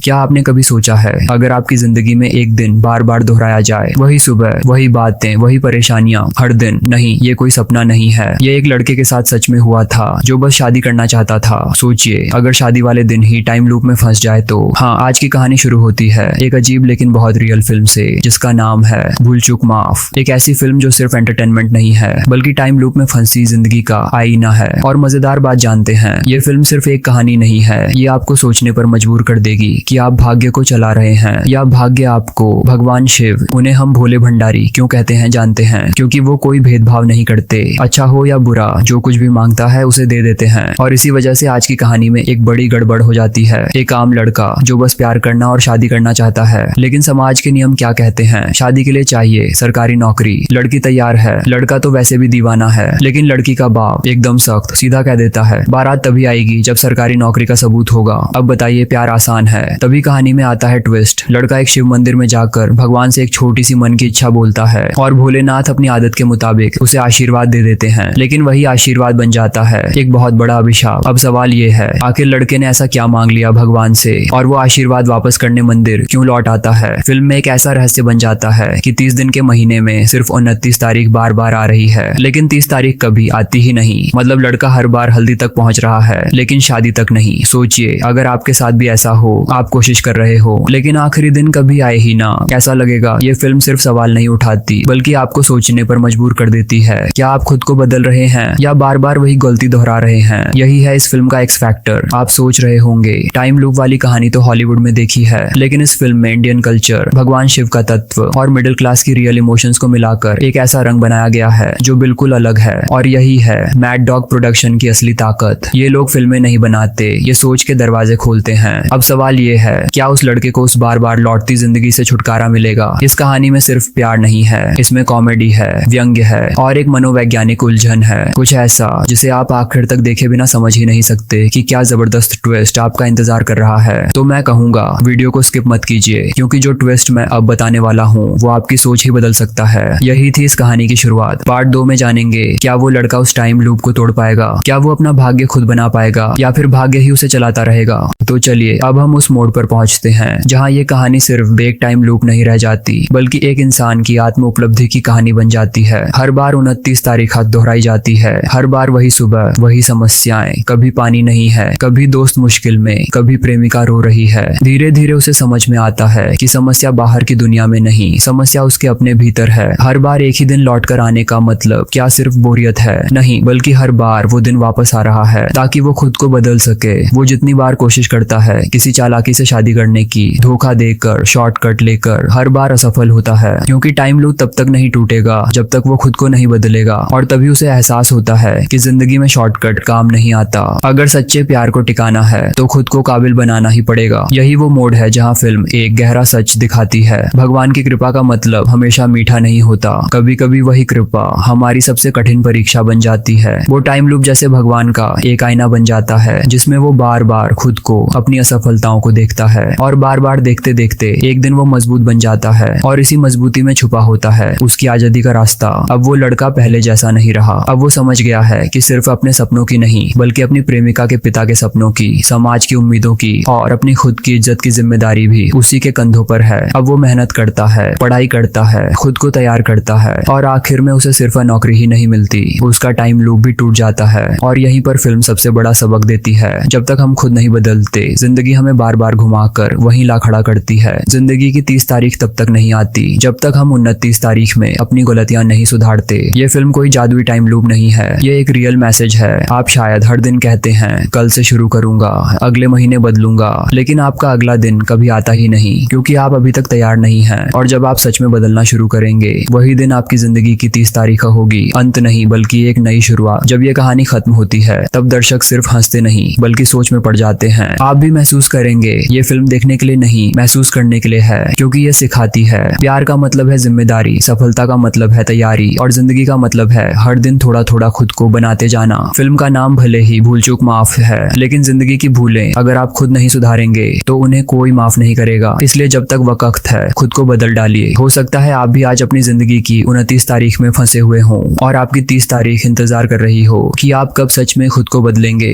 क्या आपने कभी सोचा है अगर आपकी जिंदगी में एक दिन बार बार दोहराया जाए, वही सुबह, वही बातें, वही परेशानियां हर दिन? नहीं, ये कोई सपना नहीं है। ये एक लड़के के साथ सच में हुआ था जो बस शादी करना चाहता था। सोचिए, अगर शादी वाले दिन ही टाइम लूप में फंस जाए तो। हाँ, आज की कहानी शुरू होती है एक अजीब लेकिन बहुत रियल फिल्म से, जिसका नाम है भूल चूक माफ। एक ऐसी फिल्म जो सिर्फ एंटरटेनमेंट नहीं है बल्कि टाइम लूप में फंसी जिंदगी का आईना है। और मजेदार बात जानते हैं, ये फिल्म सिर्फ एक कहानी नहीं है, ये आपको सोचने पर मजबूर कर देगी कि आप भाग्य को चला रहे हैं या भाग्य आपको। भगवान शिव, उन्हें हम भोले भंडारी क्यों कहते हैं जानते हैं? क्योंकि वो कोई भेदभाव नहीं करते, अच्छा हो या बुरा, जो कुछ भी मांगता है उसे दे देते हैं। और इसी वजह से आज की कहानी में एक बड़ी गड़बड़ हो जाती है। एक आम लड़का जो बस प्यार करना और शादी करना चाहता है, लेकिन समाज के नियम क्या कहते हैं? शादी के लिए चाहिए सरकारी नौकरी, लड़की तैयार है, लड़का तो वैसे भी दीवाना है, लेकिन लड़की का बाप एकदम सख्त सीधा कह देता है बारात तभी आएगी जब सरकारी नौकरी का सबूत होगा। अब बताइए, प्यार आसान है? तभी कहानी में आता है ट्विस्ट। लड़का एक शिव मंदिर में जाकर भगवान से एक छोटी सी मन की इच्छा बोलता है और भोलेनाथ अपनी आदत के मुताबिक उसे आशीर्वाद दे देते हैं, लेकिन वही आशीर्वाद बन जाता है एक बहुत बड़ा अभिशाप। अब सवाल ये है, आखिर लड़के ने ऐसा क्या मांग लिया भगवान से और वो आशीर्वाद वापस करने मंदिर क्यों लौट आता है? फिल्म में एक ऐसा रहस्य बन जाता है कि 30 दिन के महीने में सिर्फ 29 तारीख बार बार आ रही है, लेकिन 30 तारीख कभी आती ही नहीं। मतलब लड़का हर बार हल्दी तक पहुंच रहा है लेकिन शादी तक नहीं। सोचिए, अगर आपके साथ भी ऐसा हो, आप कोशिश कर रहे हो लेकिन आखिरी दिन कभी आए ही ना, कैसा लगेगा? ये फिल्म सिर्फ सवाल नहीं उठाती बल्कि आपको सोचने पर मजबूर कर देती है। क्या आप खुद को बदल रहे हैं या बार बार वही गलती दोहरा रहे हैं? यही है इस फिल्म का एक्स फैक्टर। आप सोच रहे होंगे टाइम लूप वाली कहानी तो हॉलीवुड में देखी है, लेकिन इस फिल्म में इंडियन कल्चर, भगवान शिव का तत्व और मिडिल क्लास की रियल इमोशंस को मिलाकर एक ऐसा रंग बनाया गया है जो बिल्कुल अलग है। और यही है मैड डॉग प्रोडक्शन की असली ताकत। ये लोग फिल्में नहीं बनाते, ये सोच के दरवाजे खोलते हैं। अब सवाल ये है, क्या उस लड़के को उस बार बार लौटती जिंदगी से छुटकारा मिलेगा? इस कहानी में सिर्फ प्यार नहीं है, इसमें कॉमेडी है, व्यंग्य है और एक मनोवैज्ञानिक उलझन है। कुछ ऐसा जिसे आप आखिर तक देखे बिना समझ ही नहीं सकते कि क्या जबरदस्त ट्विस्ट आपका इंतजार कर रहा है। तो मैं कहूंगा वीडियो को स्किप मत कीजिए, क्योंकि जो ट्विस्ट मैं अब बताने वाला हूँ वो आपकी सोच ही बदल सकता है। यही थी इस कहानी की शुरुआत। पार्ट 2 में जानेंगे क्या वो लड़का उस टाइम लूप को तोड़ पाएगा, क्या वो अपना भाग्य खुद बना पाएगा या फिर भाग्य ही उसे चलाता रहेगा। तो चलिए अब हम उस मोड़ पर पहुंचते हैं जहां ये कहानी सिर्फ एक टाइम लूप नहीं रह जाती बल्कि एक इंसान की आत्म उपलब्धि की कहानी बन जाती है। हर बार 29 तारीख दोहराई जाती है, हर बार वही सुबह, वही समस्याएं, कभी पानी नहीं है, कभी दोस्त मुश्किल में, कभी प्रेमिका रो रही है। धीरे धीरे उसे समझ में आता है कि समस्या बाहर की दुनिया में नहीं, समस्या उसके अपने भीतर है। हर बार एक ही दिन लौट कर आने का मतलब क्या सिर्फ बोरियत है? नहीं, बल्कि हर बार वो दिन वापस आ रहा है ताकि वो खुद को बदल सके। वो जितनी बार कोशिश करता है किसी चालाकी से शादी करने की, धोखा देकर, शॉर्टकट लेकर, हर बार असफल होता है, क्योंकि टाइम लूप तब तक नहीं टूटेगा जब तक वो खुद को नहीं बदलेगा। और तभी उसे एहसास होता है कि जिंदगी में शॉर्टकट काम नहीं आता। अगर सच्चे प्यार को टिकाना है तो खुद को काबिल बनाना ही पड़ेगा। यही वो मोड़ है जहाँ फिल्म एक गहरा सच दिखाती है। भगवान की कृपा का मतलब हमेशा मीठा नहीं होता, कभी कभी वही कृपा हमारी सबसे कठिन परीक्षा बन जाती है। वो टाइम लूप जैसे भगवान का एक आईना बन जाता है जिसमें वो बार बार खुद को, अपनी असफलताओं को देखता है और बार बार देखते देखते एक दिन वो मजबूत बन जाता है। और इसी मजबूती में छुपा होता है उसकी आजादी का रास्ता। अब वो लड़का पहले जैसा नहीं रहा। अब वो समझ गया है कि सिर्फ अपने सपनों की नहीं बल्कि अपनी प्रेमिका के पिता के सपनों की, समाज की उम्मीदों की और अपनी खुद की इज्जत की जिम्मेदारी भी उसी के कंधों पर है। अब वो मेहनत करता है, पढ़ाई करता है, खुद को तैयार करता है और आखिर में उसे सिर्फ नौकरी ही नहीं मिलती, उसका टाइम लूप भी टूट जाता है। और यहीं पर फिल्म सबसे बड़ा सबक देती है, जब तक हम खुद नहीं बदलते जिंदगी हमें बार बार घुमाकर वहीं ला खड़ा करती है। जिंदगी की 30 तारीख तब तक नहीं आती जब तक हम 29 तारीख में अपनी गलतियां नहीं सुधारते। ये फिल्म कोई जादुई टाइम लूप नहीं है, ये एक रियल मैसेज है। आप शायद हर दिन कहते हैं कल से शुरू करूंगा, अगले महीने बदलूंगा, लेकिन आपका अगला दिन कभी आता ही नहीं क्योंकि आप अभी तक तैयार नहीं हैं। और जब आप सच में बदलना शुरू करेंगे वही दिन आपकी जिंदगी की 30 तारीख होगी, अंत नहीं बल्कि एक नई शुरुआत। जब ये कहानी खत्म होती है तब दर्शक सिर्फ हंसते नहीं बल्कि सोच में पड़ जाते हैं। आप भी महसूस करेंगे ये फिल्म देखने के लिए नहीं, महसूस करने के लिए है, क्योंकि ये सिखाती है प्यार का मतलब है जिम्मेदारी, सफलता का मतलब है तैयारी और जिंदगी का मतलब है हर दिन थोड़ा थोड़ा खुद को बनाते जाना। फिल्म का नाम भले ही भूल चूक माफ है, लेकिन जिंदगी की भूलें अगर आप खुद नहीं सुधारेंगे तो उन्हें कोई माफ नहीं करेगा। इसलिए जब तक वक्त है खुद को बदल डालिए। हो सकता है आप भी आज अपनी जिंदगी की 29 तारीख में फंसे हुए हों और आपकी 30 तारीख इंतजार कर रही हो कि आप कब सच में खुद को बदलेंगे।